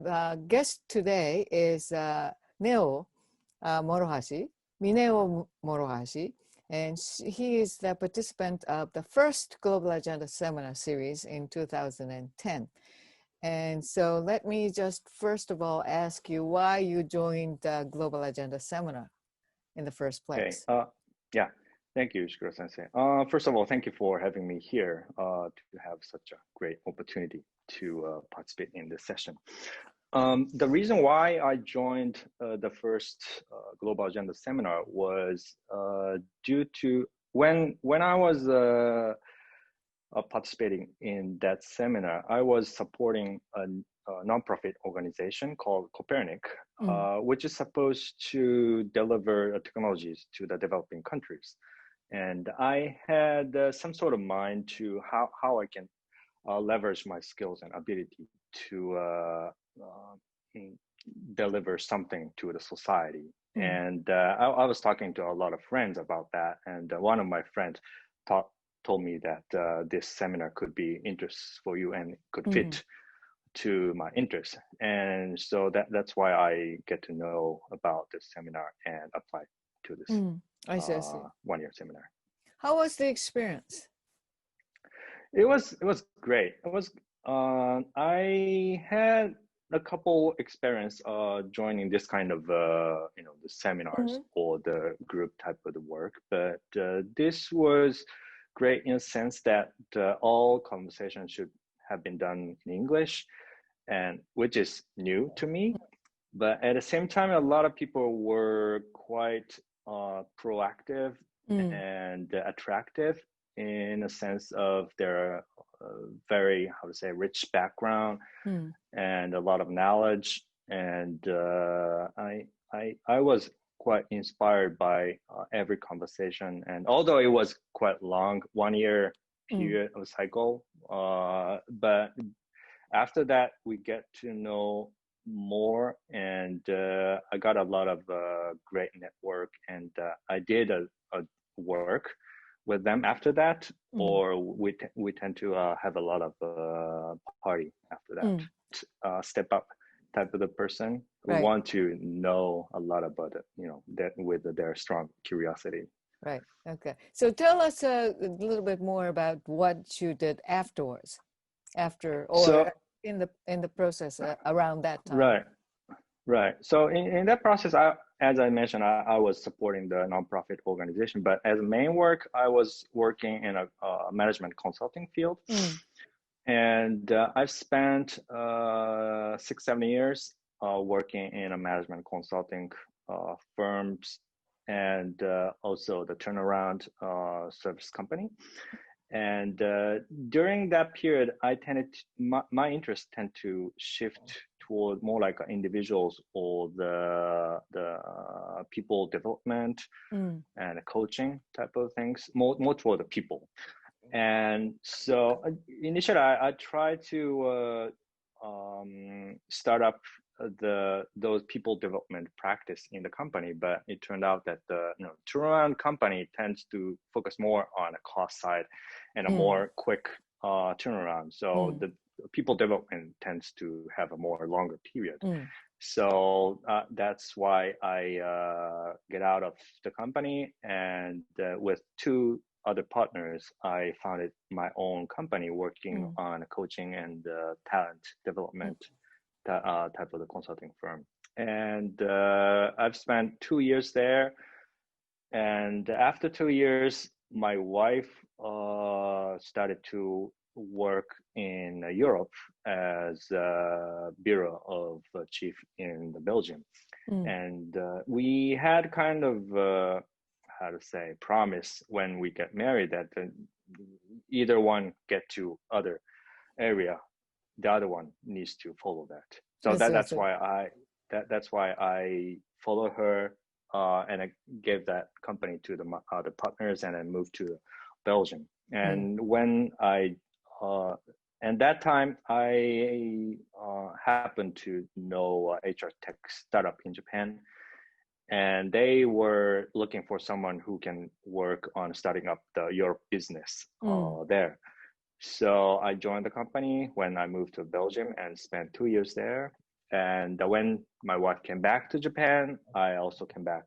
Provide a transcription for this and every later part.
the guest today is Neo Morohashi, Neo Morohashi, and he is the participant of the first Global Agenda Seminar series in 2010. And so let me just first of all ask you why you joined the Global Agenda Seminar in the first place. Okay. Yeah, thank you, Shikura-sensei. First of all, thank you for having me here to have such a great opportunity to participate in this session. The reason why I joined the first Global Agenda Seminar was due to when I was participating in that seminar, I was supporting a nonprofit organization called Copernic, which is supposed to deliver technologies to the developing countries. And I had some sort of mind to how I can leverage my skills and ability to deliver something to the society. And I was talking to a lot of friends about that. And one of my friends told me that this seminar could be interest for you and could fit to my interest. And so that's why I get to know about this seminar and apply to this I see. one-year seminar. How was the experience? It was great. It was I had a couple experience joining this kind of the seminars or the group type of the work, but this was great in a sense that all conversations should have been done in English, and which is new to me. But at the same time, a lot of people were quite proactive and attractive in a sense of their very, how to say, rich background and a lot of knowledge. And I was quite inspired by every conversation. And although it was quite long, 1 year period of cycle, but after that, we get to know more, and I got a lot of great network, and I did a work with them after that, or we tend to have a lot of party after that. Step up type of the person who want to know a lot about it, that with their strong curiosity. Right. Okay. So tell us a little bit more about what you did afterwards, in the process around that time. Right. So in that process, as I mentioned, I was supporting the nonprofit organization, but as main work, I was working in a management consulting field. And I've spent 6-7 years working in a management consulting firms and also the turnaround service company. And during that period, my interest tend to shift toward more like individuals or the people development and coaching type of things, more toward the people. And so initially, I tried to start up those people development practice in the company, but it turned out that the turnaround company tends to focus more on a cost side and a more quick turnaround. So the people development tends to have a more longer period. So that's why I get out of the company, and with 2 other partners, I founded my own company working on coaching and talent development type of the consulting firm. And I've spent 2 years there. And after 2 years, my wife started to work in Europe as a bureau of chief in Belgium. And we had kind of promise when we get married that either one get to other area, the other one needs to follow that. So that's why I follow her, and I gave that company to the other partners, and I moved to Belgium. And when and that time I happened to know HR tech startup in Japan. And they were looking for someone who can work on starting up the Europe business there. So I joined the company when I moved to Belgium and spent 2 years there. And when my wife came back to Japan, I also came back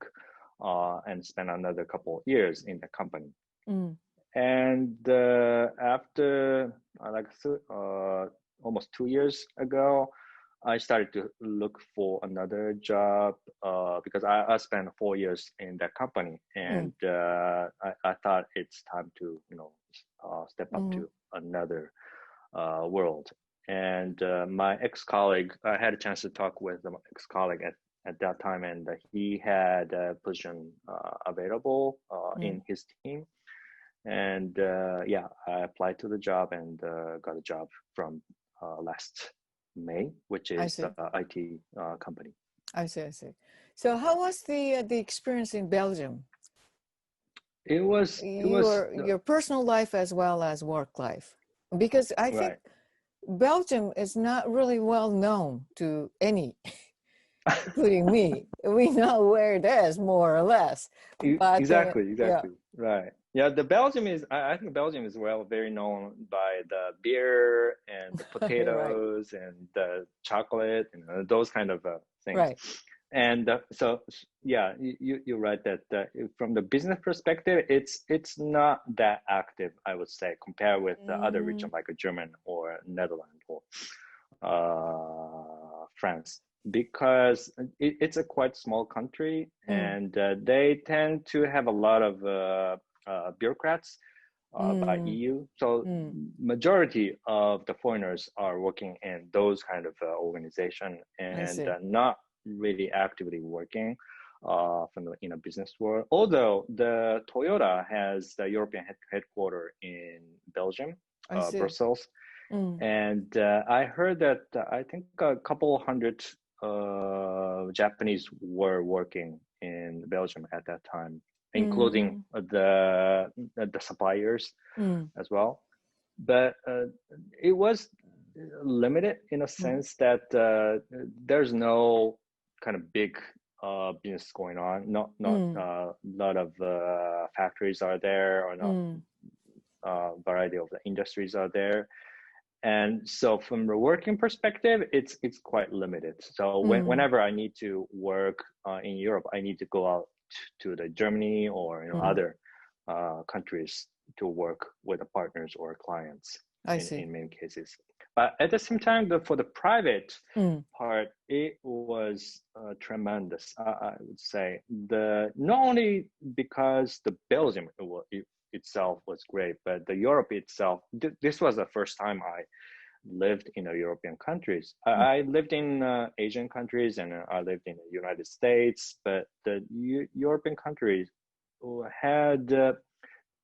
and spent another couple of years in the company. And after almost 2 years ago, I started to look for another job because I spent 4 years in that company, and I thought it's time to step up to another world. And my ex-colleague, I had a chance to talk with my ex-colleague at that time, and he had a position available in his team. And I applied to the job and got a job from last May, which is the IT company. I see. So how was the experience in Belgium? It was your personal life as well as work life, because I think Belgium is not really well known to any, including me. We know where it is, more or less. But, exactly. Right. Yeah, I think Belgium is very known by the beer and the potatoes and the chocolate and those kind of things. Right. And you're right that from the business perspective, it's not that active, I would say, compared with the other region like Germany or Netherlands or France, because it's a quite small country, and they tend to have a lot of bureaucrats by EU. So majority of the foreigners are working in those kind of organization and not really actively working in a business world. Although the Toyota has the European headquarters in Belgium, Brussels. And I heard that I think a couple hundred Japanese were working in Belgium at that time, including the suppliers as well. But it was limited in a sense that there's no kind of big business going on. Not a lot of factories are there, or not variety of the industries are there. And so from the working perspective, it's quite limited. So whenever I need to work in Europe, I need to go out to the Germany or other countries to work with the partners or clients in many cases. But at the same time, for the private part, it was tremendous. I would say not only because the Belgium itself was great, but the Europe itself. This was the first time I lived in the European countries. I lived in Asian countries and I lived in the United States, but the European countries had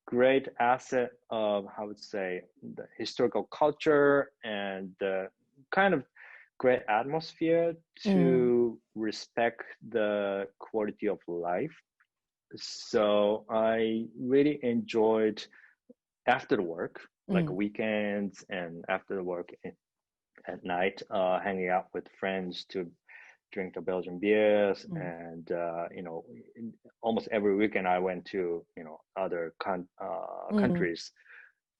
great asset of, I would say, the historical culture and the kind of great atmosphere to respect the quality of life. So I really enjoyed after the work, like weekends and after the work at night, hanging out with friends to drink the Belgian beers. And, almost every weekend I went to, other countries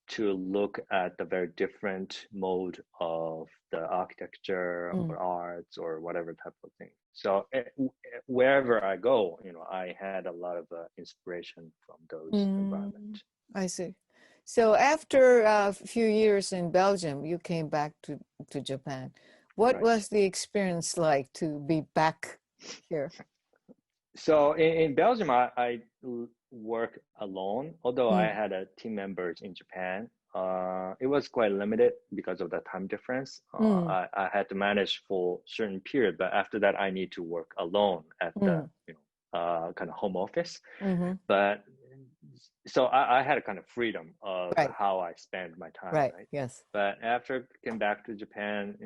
to look at the very different mode of the architecture or arts or whatever type of thing. So wherever I go, I had a lot of inspiration from those environments. I see. So after a few years in Belgium, you came back to Japan. What was the experience like to be back here? So in Belgium, I work alone, although I had team members in Japan. It was quite limited because of the time difference. I had to manage for a certain period, but after that, I need to work alone at the kind of home office. But so I had a kind of freedom of how I spend my time. Right. Yes. But after I came back to Japan,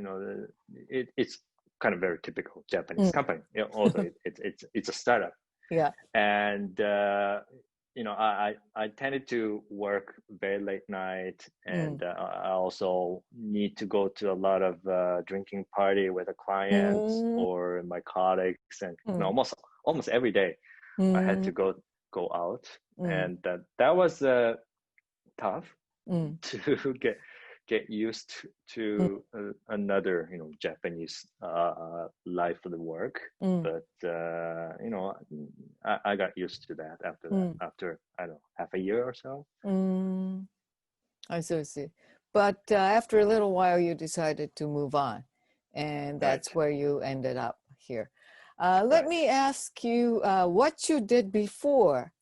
it's kind of very typical Japanese company. Although it's a startup. Yeah. And I tended to work very late night, and I also need to go to a lot of drinking party with the clients or my colleagues, and almost every day I had to go out, and that was tough to get used to another, Japanese life of the work. But I got used to that after that. After I don't know, half a year or so. I see. But after a little while, you decided to move on, and that's where you ended up here. Let me ask you what you did before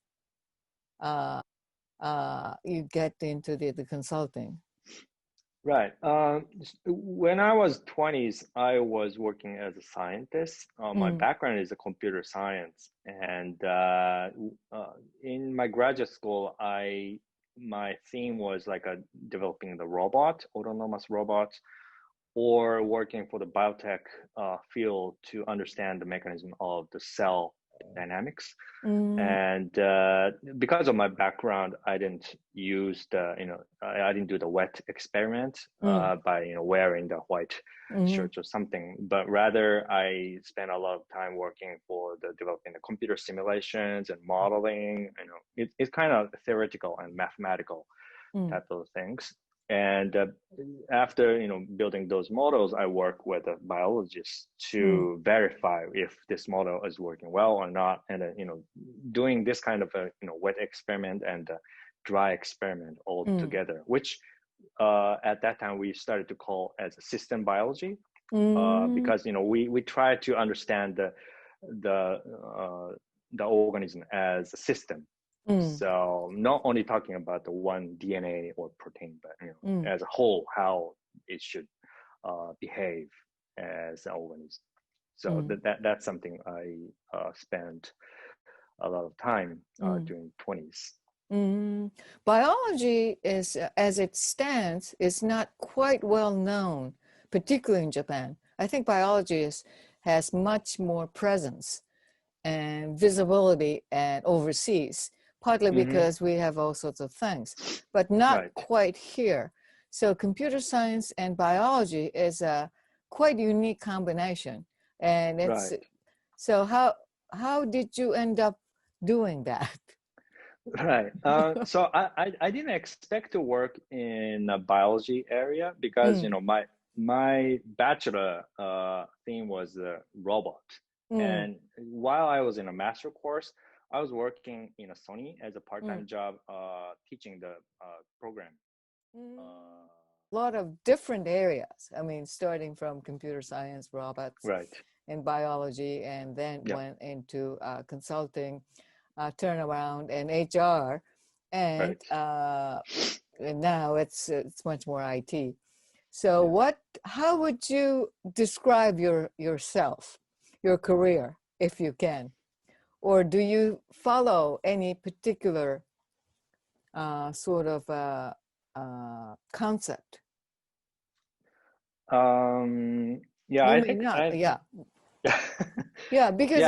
you get into the consulting. Right. When I was 20s, I was working as a scientist. My background is a computer science, and in my graduate school, my theme was like developing the autonomous robots, or working for the biotech field to understand the mechanism of the cell dynamics. And because of my background, I didn't use I didn't do the wet experiment by wearing the white shirts or something, but rather I spent a lot of time working for developing the computer simulations and modeling. It's kind of theoretical and mathematical type of things. And after building those models, I work with a biologist to verify if this model is working well or not. And doing this kind of a wet experiment and dry experiment all together, which at that time we started to call as system biology, because we try to understand the organism as a system. So not only talking about the one DNA or protein, but as a whole, how it should behave as an organism. So that's something I spent a lot of time during 20s. Biology is, as it stands, is not quite well known, particularly in Japan. I think biology has much more presence and visibility and overseas. Partly because we have all sorts of things, but not quite here. So computer science and biology is a quite unique combination. And it's so how did you end up doing that? Right. So I didn't expect to work in a biology area because my bachelor theme was robot. And while I was in a master course, I was working in a Sony as a part-time job, teaching the program. A lot of different areas. I mean, starting from computer science, robots, and biology, and then went into consulting, turnaround, and HR, and now it's much more IT. So, how would you describe yourself, your career, if you can? Or do you follow any particular sort of concept? I think because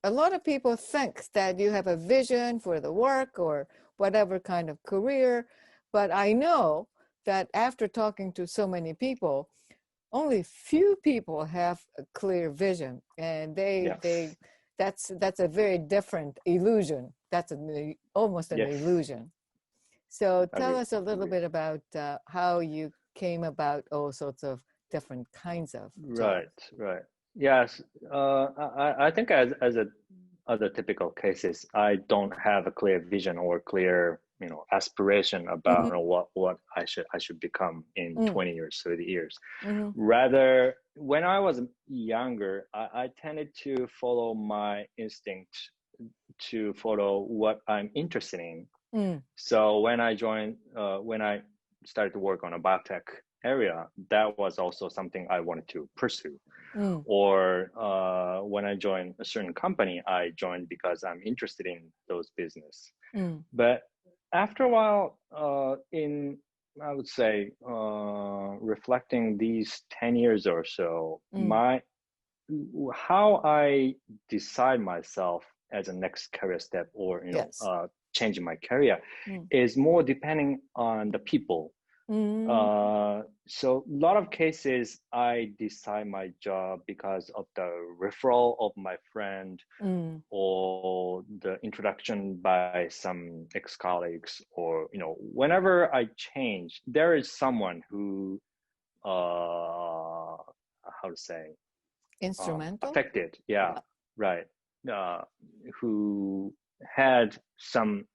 a lot of people think that you have a vision for the work or whatever kind of career, but I know that after talking to so many people, only few people have a clear vision, and that's a very different illusion. That's almost an illusion. So tell us a little bit about how you came about all sorts of different kinds of jobs. Right. Yes. I think as other typical cases, I don't have a clear vision or clear aspiration about what I should become in 20 years, 30 years. Rather, when I was younger, I tended to follow my instinct to follow what I'm interested in. So when I started to work on a biotech area, that was also something I wanted to pursue. Or when I joined a certain company, I joined because I'm interested in those business. But after a while, I would say, reflecting these 10 years or so, how I decide myself as a next career step or changing my career is more depending on the people So a lot of cases, I decide my job because of the referral of my friend or the introduction by some ex-colleagues, or, whenever I change, there is someone who, how to say, Instrumental? affected. Yeah, right. Who had some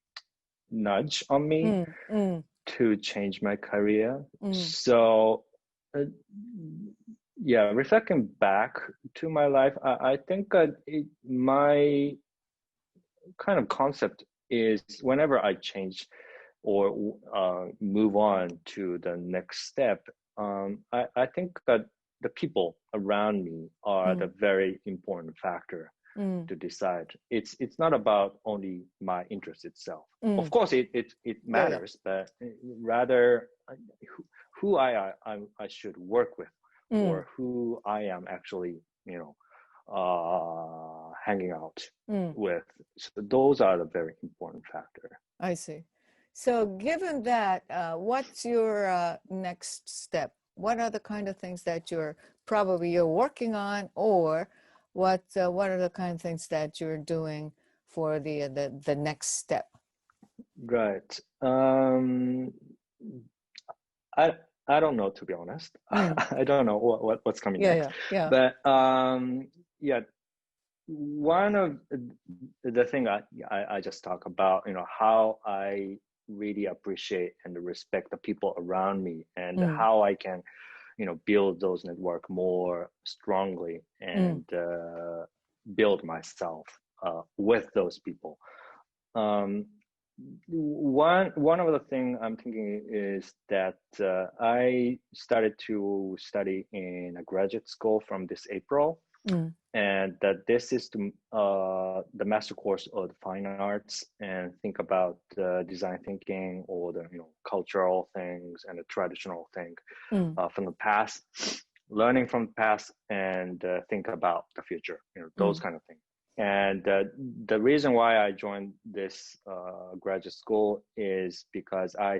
nudge on me to change my career. So, reflecting back to my life, I think my kind of concept is whenever I change or move on to the next step, I think that the people around me are the very important factor to decide. It's not about only my interest itself. Of course, it matters, but rather who I should work with, or who I am actually, hanging out with. So those are the very important factor. I see. So given that, what's your next step? What are the kind of things that you're working on, or what are the kind of things that you're doing for the next step? Right. I don't know, to be honest. I don't know what's coming next. Yeah. But one of the thing I just talk about, how I really appreciate and respect the people around me, and how I can, build those network more strongly and build myself with those people. One of the things I'm thinking is that I started to study in a graduate school from this April, and that this is the master course of the fine arts, and think about design thinking, or the cultural things and the traditional thing from the past, learning from the past, and think about the future, those kind of things. And the reason why I joined this graduate school is because I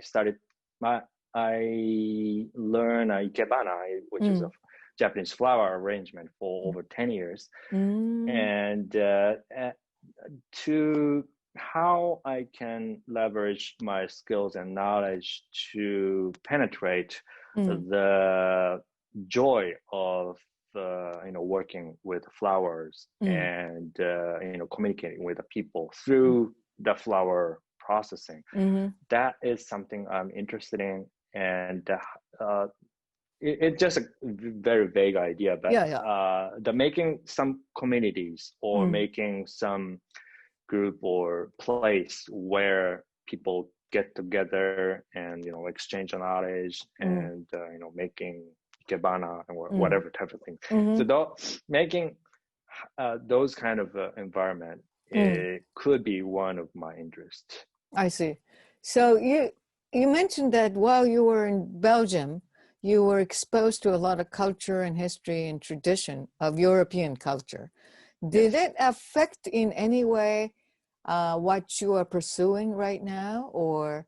learned ikebana, which is a Japanese flower arrangement, for over 10 years. And to how I can leverage my skills and knowledge to penetrate the joy of working with flowers and communicating with the people through the flower processing. That is something I'm interested in, and it's just a very vague idea, but the making some communities, or making some group or place where people get together and exchange knowledge, and making ikebana or whatever type of thing. So making those kind of environment could be one of my interests. I see. So you mentioned that while you were in Belgium, you were exposed to a lot of culture and history and tradition of European culture. Did it affect in any way what you are pursuing right now, or?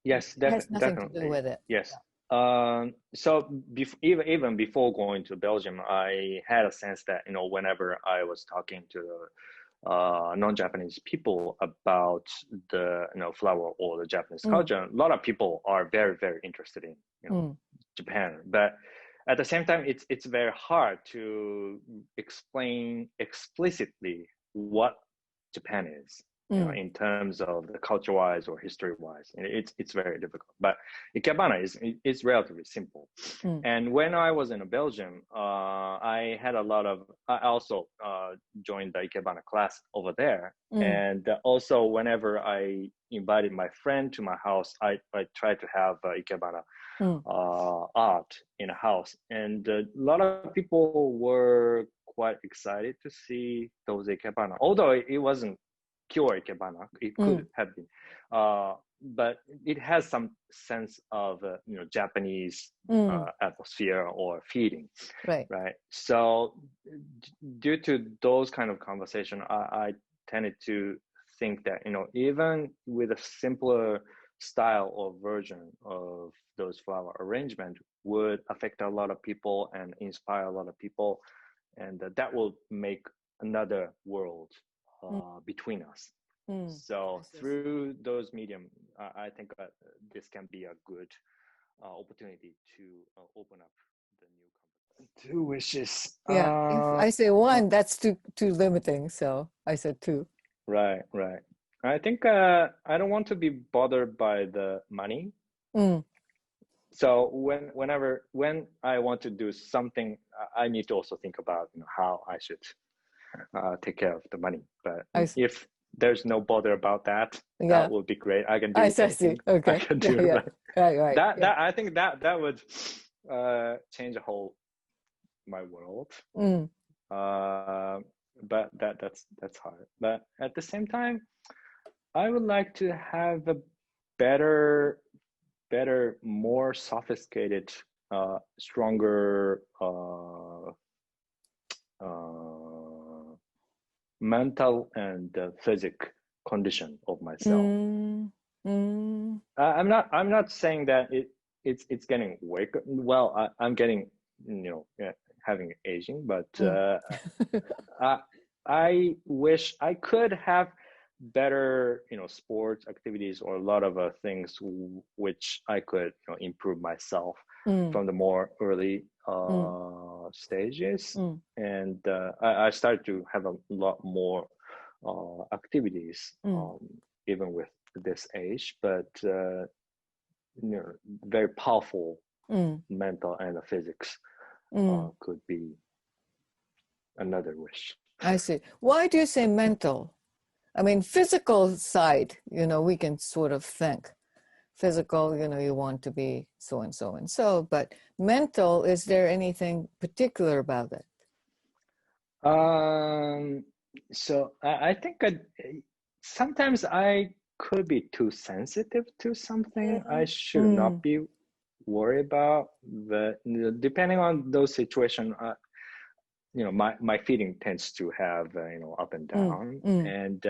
Yes, it has nothing definitely. to do with it. Yes. So even before going to Belgium, I had a sense that whenever I was talking to non-Japanese people about the flower or the Japanese culture, a lot of people are very, very interested in Japan. But at the same time, it's very hard to explain explicitly what Japan is. In terms of the culture-wise or history-wise, it's very difficult. But ikebana is relatively simple. And when I was in Belgium, I also joined the ikebana class over there. And also, whenever I invited my friend to my house, I tried to have ikebana art in a house. And a lot of people were quite excited to see those ikebana, although it wasn't pure ikebana. It could have been, but it has some sense of Japanese atmosphere or feeling, right? So due to those kind of conversation, I tended to think that even with a simpler style or version of those flower arrangement would affect a lot of people and inspire a lot of people, and that will make another world between us. So through those medium, I think this can be a good opportunity to open up the new company. 2 wishes. Yeah, if I say 1, that's too limiting. So I said 2. Right. I think I don't want to be bothered by the money. So when I want to do something, I need to also think about how I should take care of the money. But if there's no bother about that, that would be great. I can do anything. Okay. I can do right. That I think that would change the whole my world. But that's hard. But at the same time, I would like to have a better, more sophisticated, stronger mental and physical condition of myself. I'm not saying that it's getting weak. Well, I'm getting having aging, but I wish I could have better sports activities or a lot of things which I could improve myself from the more early stages, and I started to have a lot more activities even with this age, but very powerful mental and physics could be another wish. I see. Why do you say mental? I mean, physical side, we can sort of think. Physical, you want to be so and so and so, but mental, is there anything particular about it? So I think sometimes I could be too sensitive to something I should not be worried about. But depending on those situations, my feeling tends to have up and down, and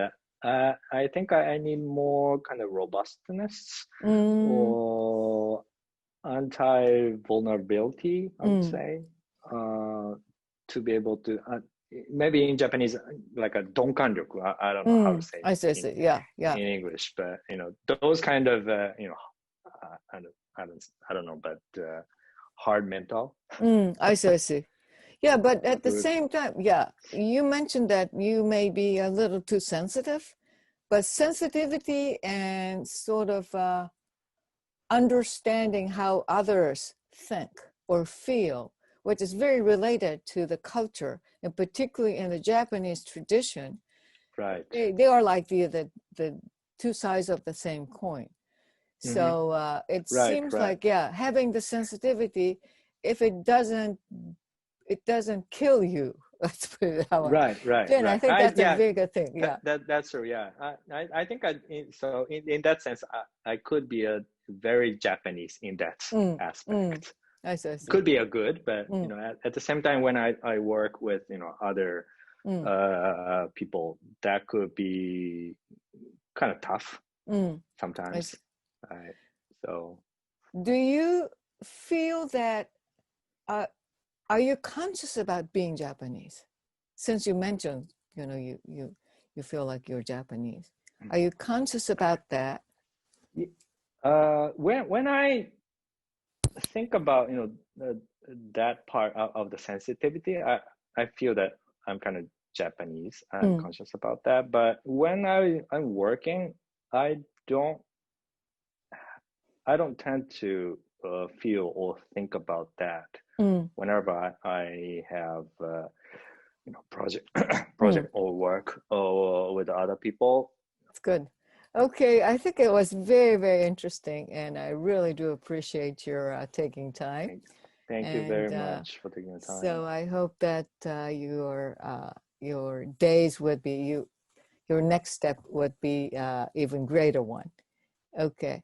I think I need more kind of robustness or anti-vulnerability, I would say, to be able to maybe in Japanese like a donkanryoku. I don't know how to say it in English, but those kind of I don't know, but hard mental. I see. Yeah, but at the same time, you mentioned that you may be a little too sensitive, but sensitivity and sort of understanding how others think or feel, which is very related to the culture, and particularly in the Japanese tradition. Right. They are like the 2 sides of the same coin. So it seems like, having the sensitivity, if it doesn't kill you. Let's put it that way. Right. Then I think that's a bigger thing. Yeah. That's true. Yeah. I think so in that sense, I could be a very Japanese in that aspect. I see. Could be a good, but at the same time, when I work with other people, that could be kind of tough sometimes. Right. So, do you feel that? Are you conscious about being Japanese? Since you mentioned, you feel like you're Japanese. Are you conscious about that? When I think about that part of the sensitivity, I feel that I'm kind of Japanese. I'm conscious about that. But when I'm working, I don't tend to feel or think about that. Whenever I have project or work or with other people. That's good. Okay, I think it was very, very interesting, and I really do appreciate your taking time. Thank you very much for taking the time. So I hope that your days would be your next step would be even greater one. Okay.